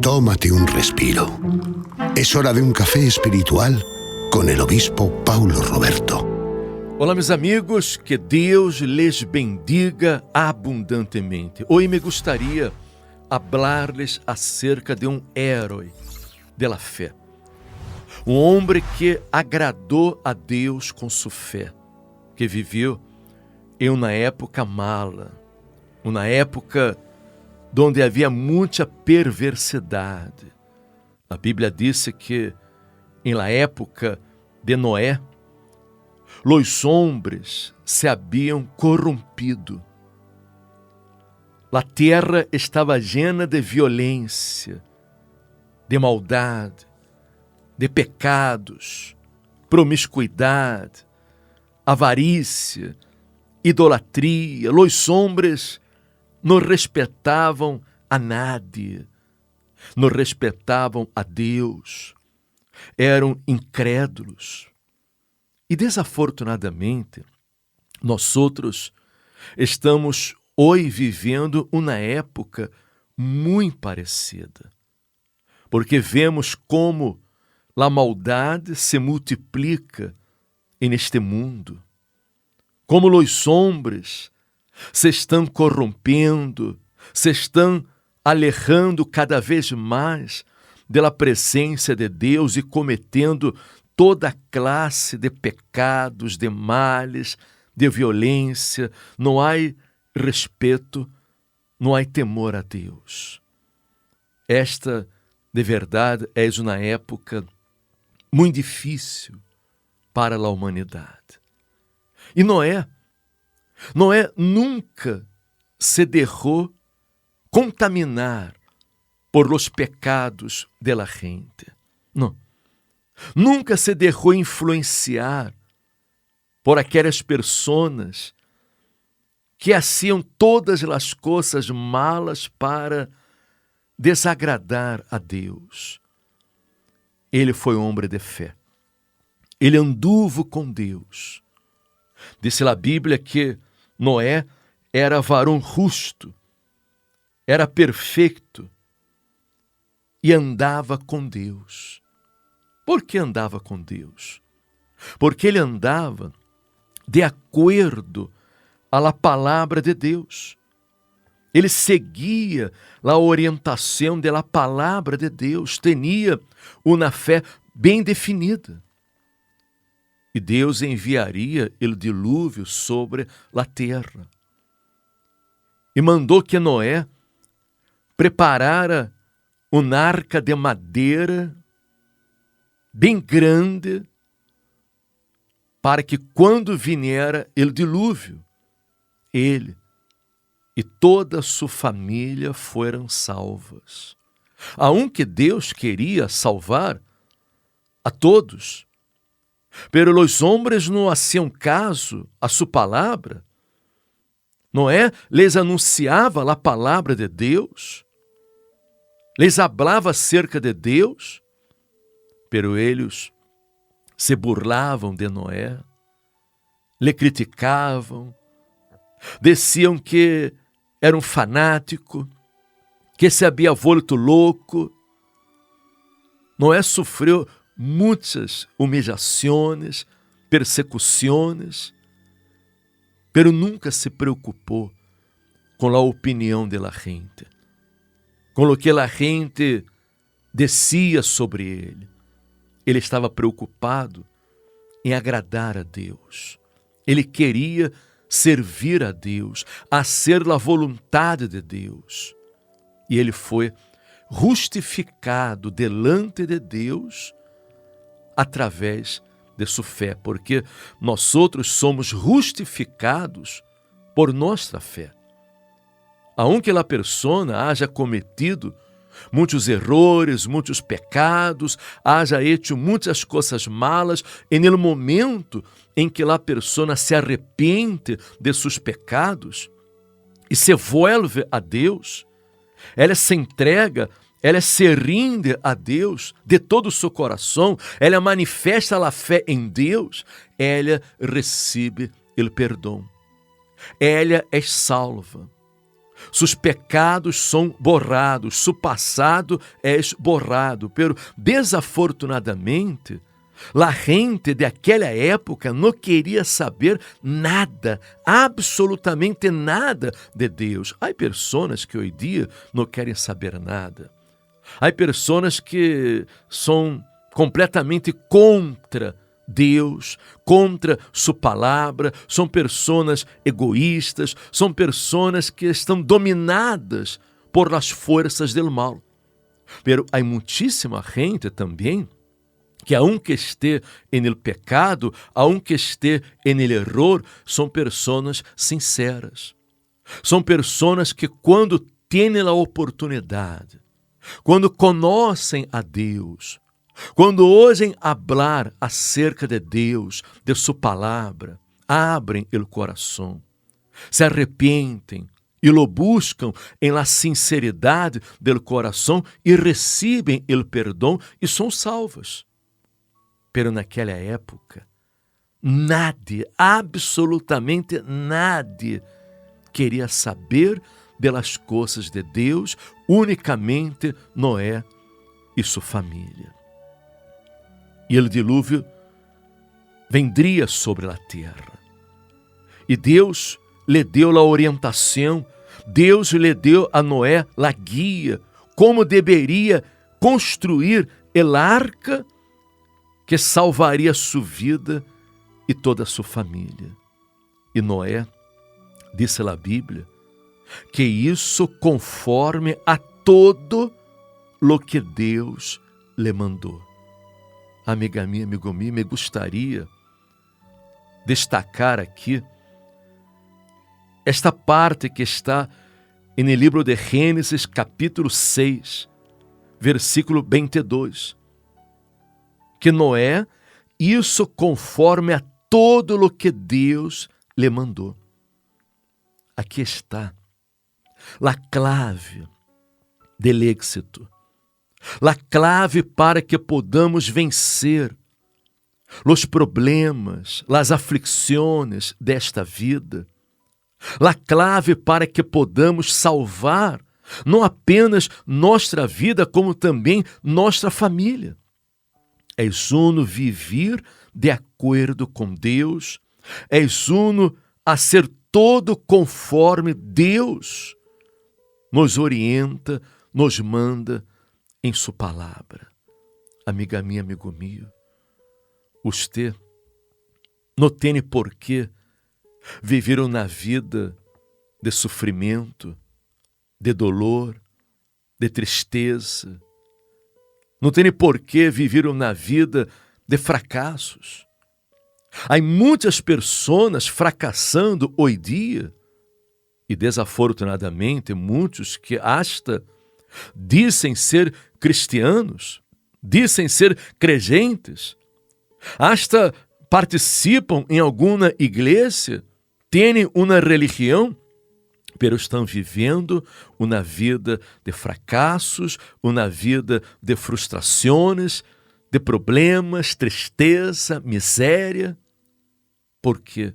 Tómate un respiro. Es hora de un café espiritual con el obispo Paulo Roberto. Olá, meus amigos, que Deus lhes bendiga abundantemente. Hoje me gostaria hablar-lhes acerca de um herói da fé. Um homem que agradou a Deus com sua fé, que viveu em uma época mala, uma época onde havia muita perversidade. A Bíblia disse que em la época de Noé, os homens se haviam corrompido. A terra estava llena de violência, de maldade, de pecados, promiscuidade, avarícia, idolatria. Os homens não respeitavam a nadie, não respeitavam a Deus, eram incrédulos. E desafortunadamente, nós outros estamos hoje vivendo uma época muito parecida, porque vemos como a maldade se multiplica neste mundo, como os homens se estão corrompendo, se estão alejando cada vez mais da presença de Deus e cometendo toda classe de pecados, de males, de violência. Não há respeito, não há temor a Deus. Esta, de verdade, é uma época muito difícil para a humanidade. E Noé nunca se deixou contaminar por los pecados de la gente. Não. Nunca se deixou influenciar por aquelas pessoas que faziam todas as coisas malas para desagradar a Deus. Ele foi um homem de fé. Ele anduvo com Deus. Disse a Bíblia que Noé era varão justo, era perfeito e andava com Deus. Por que andava com Deus? Porque ele andava de acordo à palavra de Deus. Ele seguia a orientação da palavra de Deus, tinha uma fé bem definida. E Deus enviaria o dilúvio sobre a terra. E mandou que Noé preparara uma arca de madeira bem grande, para que quando viniera o dilúvio, ele e toda a sua família foram salvas. Aunque Deus queria salvar a todos, pero os homens não hacían caso a sua palavra. Noé les anunciava a palavra de Deus, les hablava acerca de Deus, pero eles se burlavam de Noé, lhe criticavam, diziam que era um fanático, que se havia volto louco. Noé sofreu muitas humilhações, persecuções, pero nunca se preocupou com a opinião de la gente, com o que a gente decía sobre ele. Ele estava preocupado em agradar a Deus. Ele queria servir a Deus, fazer a vontade de Deus. E ele foi justificado delante de Deus através de sua fé, porque nós outros somos justificados por nossa fé. Aunque a pessoa haja cometido muitos errores, muitos pecados, haja hecho muitas coisas malas, e no momento em que a pessoa se arrepende de seus pecados e se vuelve a Deus, ela se entrega, ela se rinde a Deus de todo o seu coração, ela manifesta a fé em Deus, ela recebe o perdão, ela é salva. sus pecados são borrados, su passado es borrado. Pero desafortunadamente, la gente de aquela época não queria saber nada, absolutamente nada de Deus. Há pessoas que hoje em dia não querem saber nada. Há pessoas que são completamente contra Deus, contra sua palavra, são pessoas egoístas, são pessoas que estão dominadas por las forças del mal. Pero há muitíssima gente também que aunque esté en el pecado, aunque esté en el error, são pessoas sinceras. São pessoas que quando têm a oportunidade, quando conhecem a Deus, quando ousem falar acerca de Deus, de sua palavra, abrem o coração, se arrepentem e lo buscam em la sinceridade del coração e recebem o perdão e são salvos. Pero naquela época, nadie, absolutamente nadie, queria saber das coisas de Deus, unicamente Noé e sua família. E o dilúvio vendria sobre a terra. E Deus lhe deu a orientação, Deus lhe deu a Noé a guia, como deveria construir el arca que salvaria sua vida e toda a sua família. E Noé, disse a Bíblia, que isso conforme a todo lo que Deus lhe mandou. Amiga minha, amigo meu, me gostaria destacar aqui esta parte que está no livro de Gênesis, capítulo 6, versículo 22. Que Noé, isso conforme a todo o que Deus lhe mandou. Aqui está a clave del êxito, a clave para que podamos vencer os problemas, as aflições desta vida, a clave para que podamos salvar não apenas nossa vida, como também nossa família. É uno viver de acordo com Deus, é uno a ser todo conforme Deus nos orienta, nos manda em sua palavra. Amiga minha, amigo meu, você não tem por que viver uma vida de sofrimento, de dolor, de tristeza. Não tem por que viver uma vida de fracassos. Há muitas pessoas fracassando hoje em dia e desafortunadamente muitos que hasta dizem ser cristianos, dizem ser crentes, hasta participam em alguma igreja, têm uma religião, pero estão vivendo uma vida de fracassos, uma vida de frustrações, de problemas, tristeza, miséria, porque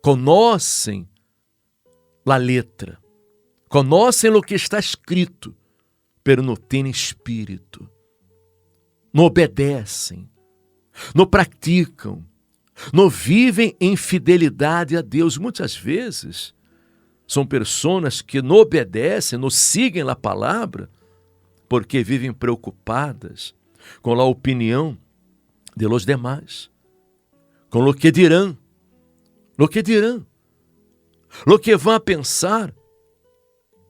conhecem a letra, conhecem o que está escrito, pero não têm espírito, não obedecem, não praticam, não vivem em fidelidade a Deus. Muitas vezes são pessoas que não obedecem, não seguem a palavra, porque vivem preocupadas com a opinião de los demais, com o que dirão, o que vão a pensar.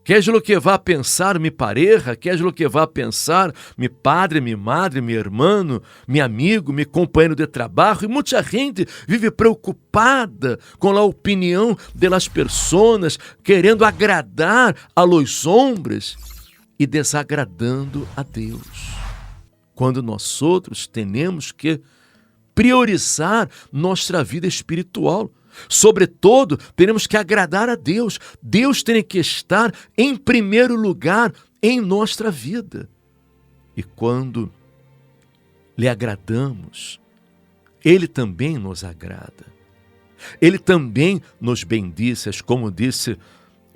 ¿Qué es lo que va a pensar mi pareja? ¿Qué es lo que va a pensar mi padre, mi madre, mi hermano, mi amigo, mi companheiro de trabalho? E muita gente vive preocupada com a opinião de las pessoas, querendo agradar a los hombres e desagradando a Deus. Quando nós outros temos que priorizar nossa vida espiritual. Sobretudo, teremos que agradar a Deus. Deus tem que estar em primeiro lugar em nossa vida. E quando lhe agradamos, Ele também nos agrada. Ele também nos bendice, como disse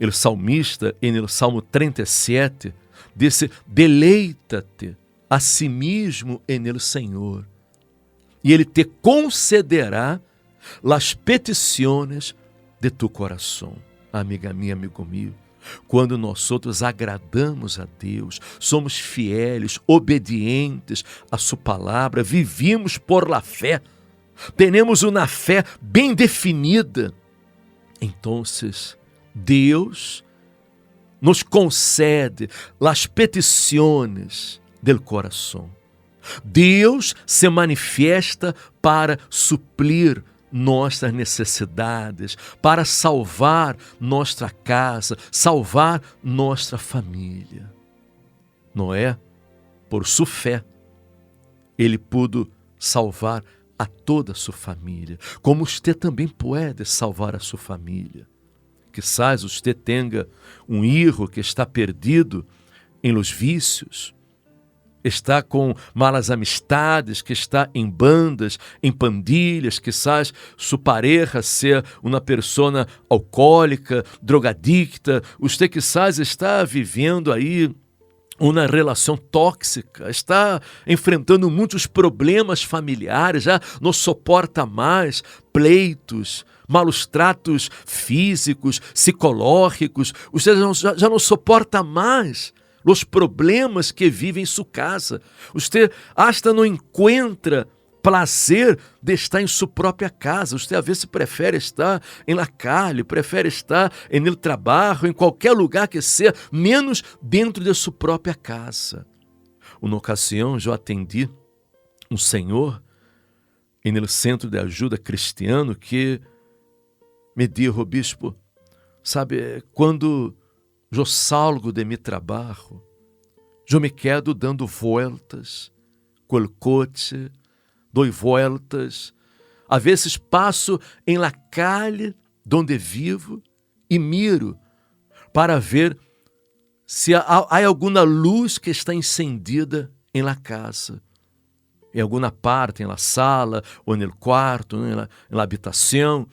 o salmista, no Salmo 37, disse: deleita-te a si mesmo en el Senhor, e Ele te concederá las peticiones de tu coração. Amiga minha, amigo meu, quando nós outros agradamos a Deus, somos fiéis, obedientes à sua palavra, vivimos por la fé, temos uma fé bem definida, então Deus nos concede as petições do coração. Deus se manifesta para suprir nossas necessidades, para salvar nossa casa, salvar nossa família. Noé, por sua fé, ele pôde salvar a toda a sua família, como você também pode salvar a sua família. Quizás você tenha um filho que está perdido em los vícios, está com malas amistades, que está em bandas, em pandilhas, quizás sua pareja seja uma pessoa alcoólica, drogadicta, você quizás está vivendo aí uma relação tóxica, está enfrentando muitos problemas familiares, já não suporta mais pleitos, maus tratos físicos, psicológicos, você já não suporta mais os problemas que vive em sua casa. Você hasta não encontra prazer de estar em sua própria casa. Você às vezes prefere estar em la calle, prefere estar no trabalho, em qualquer lugar que seja, menos dentro de sua própria casa. Uma ocasião, eu atendi um senhor no centro de ajuda cristiano que me disse: bispo, sabe, quando eu salgo de meu trabalho, eu me quedo dando voltas com o coche, dou voltas, às vezes passo em la calle donde vivo e miro para ver se há alguma luz que está encendida em la casa, em alguma parte, em la sala, ou no quarto, em la habitação.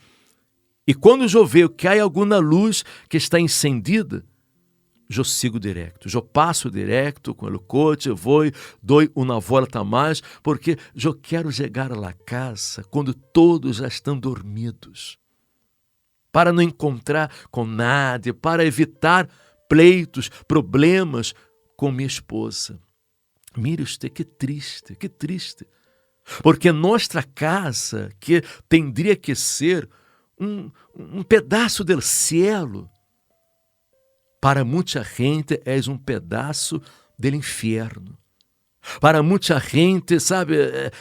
E quando eu vejo que há alguma luz que está encendida, eu sigo direto, eu passo direto com o coche, eu vou, dou uma volta a mais, porque eu quero chegar à casa quando todos já estão dormidos, para não encontrar com nada, para evitar pleitos, problemas com minha esposa. Mire você, que triste, porque nossa casa, que tendria que ser um pedaço do cielo, para muita gente é um pedaço do inferno. Para muita gente, sabe,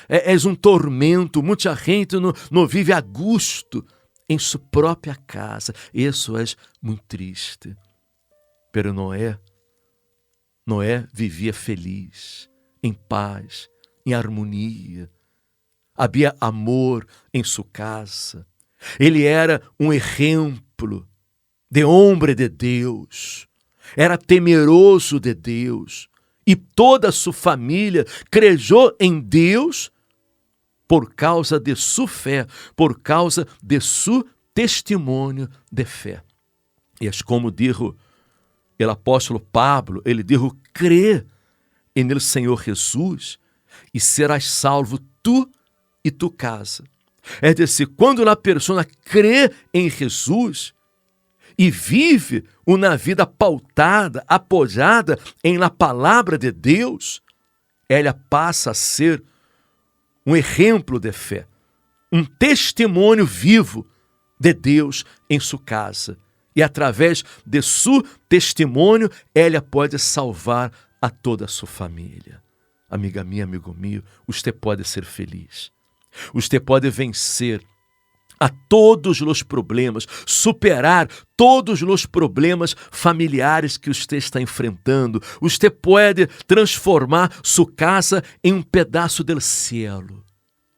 é um tormento. Muita gente não vive a gosto em sua própria casa. Isso é muito triste. Pero Noé vivia feliz, em paz, em harmonia. Havia amor em sua casa. Ele era um exemplo de homem de Deus, era temeroso de Deus, e toda a sua família creu em Deus por causa de sua fé, por causa de seu testemunho de fé. E é como disse o apóstolo Pablo, ele disse: crê no Senhor Jesus e serás salvo tu e tu casa. É dizer, quando a pessoa crê em Jesus e vive uma vida pautada, apoiada em la palavra de Deus, ela passa a ser um exemplo de fé, um testemunho vivo de Deus em sua casa. E através de seu testemunho, ela pode salvar a toda a sua família. Amiga minha, amigo meu, você pode ser feliz. Você pode vencer a todos os problemas, superar todos os problemas familiares que você está enfrentando. Você pode transformar sua casa em um pedaço do cielo.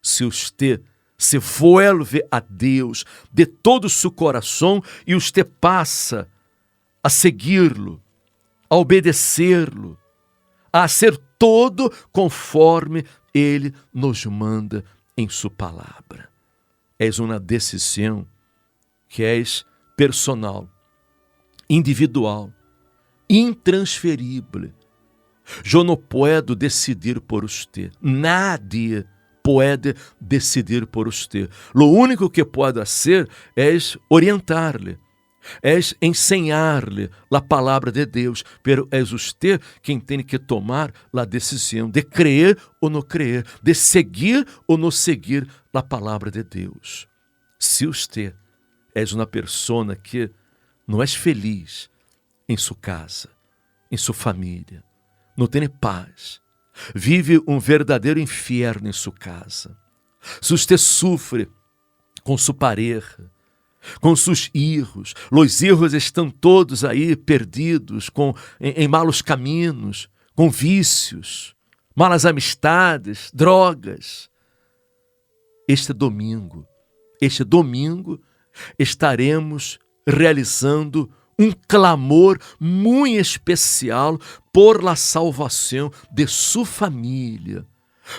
Se você se vuelve a Deus de todo o seu coração e você passa a segui-lo, a obedecê-lo, a ser todo conforme Ele nos manda em sua palavra. És uma decisão que és personal, individual, intransferível. Eu não posso decidir por você. Nadie pode decidir por você. O único que pode fazer é orientar-lhe, é ensinar-lhe a palavra de Deus, pero é você quem tem que tomar a decisão de crer ou não crer, de seguir ou não seguir a palavra de Deus. Se você é uma pessoa que não é feliz em sua casa, em sua família, não tem paz, vive um verdadeiro inferno em sua casa, se você sofre com sua pareja, com seus hijos, os hijos estão todos aí perdidos, em malos caminhos, com vícios, malas amistades, drogas. Este domingo estaremos realizando um clamor muito especial por la salvação de sua família,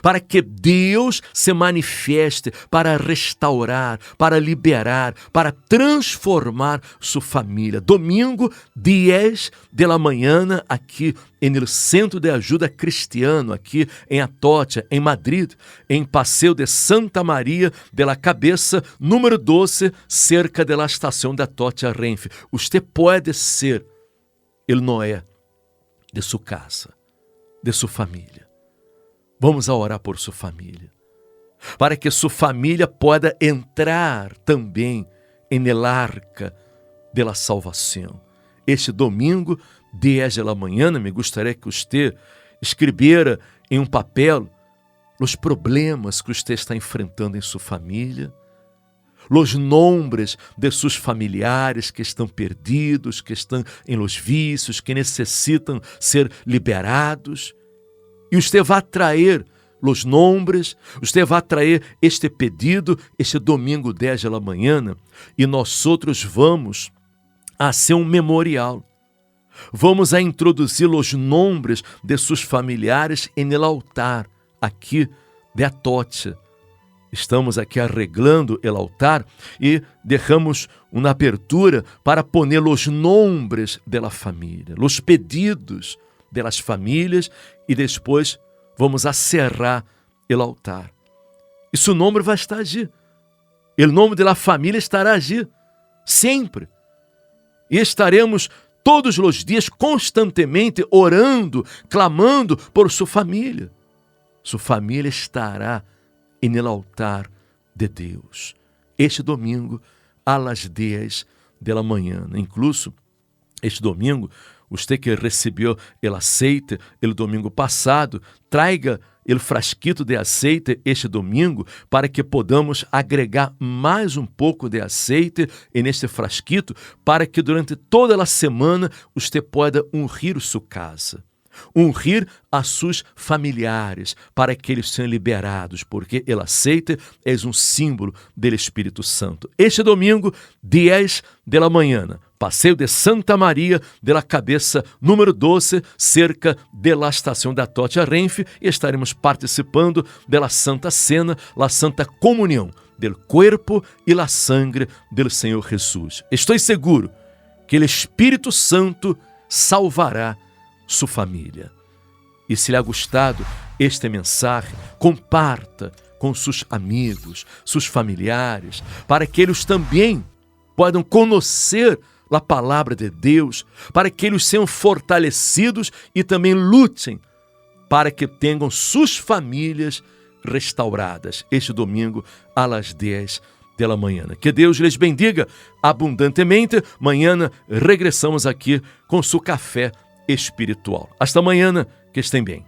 para que Deus se manifeste para restaurar, para liberar, para transformar sua família. Domingo, 10 da manhã, aqui no Centro de Ajuda Cristiano, aqui em Atocha, em Madrid, em Passeio de Santa Maria de la Cabeça, número 12, cerca da estação da Atocha Renfe. Você pode ser o Noé de sua casa, de sua família. Vamos a orar por sua família, para que sua família possa entrar também no arca da salvação. Este domingo, 10 da manhã, me gostaria que você escrevera em um papel os problemas que você está enfrentando em sua família, os nomes de seus familiares que estão perdidos, que estão em los vícios, que necessitam ser liberados. E você vai trazer os nomes, você vai trazer este pedido, este domingo 10 da manhã, e nós outros vamos a ser um memorial. Vamos a introduzir os nomes de seus familiares no altar, aqui de Atocha. Estamos aqui arreglando o altar e deixamos uma abertura para poner os nomes da família, os pedidos das famílias, e depois vamos acerrar o altar. E seu nome vai estar allí. O nome da família estará allí, sempre. E estaremos todos os dias constantemente orando, clamando por sua família. Sua família estará no altar de Deus. Este domingo, às 10 da manhã. Incluso, este domingo, você que recebeu o aceite o domingo passado, traga o frasquito de aceite este domingo para que podamos agregar mais um pouco de aceite neste frasquito, para que durante toda a semana você possa ungir sua casa, ungir a seus familiares, para que eles sejam liberados, porque o aceite é um símbolo do Espírito Santo. Este domingo, 10 da manhã, Passeio de Santa Maria de la Cabeça, número 12, cerca da estação da Atocha Renfe, e estaremos participando da Santa Cena, la Santa Comunhão, del cuerpo e la sangre del Senhor Jesus. Estou seguro que o Espírito Santo salvará sua família. E se lhe ha gostado esta mensagem, comparta com seus amigos, seus familiares, para que eles também possam conhecer a palavra de Deus, para que eles sejam fortalecidos e também lutem para que tenham suas famílias restauradas este domingo às 10 da manhã. Que Deus lhes bendiga abundantemente. Amanhã regressamos aqui com seu café espiritual. Hasta amanhã, que estem bem.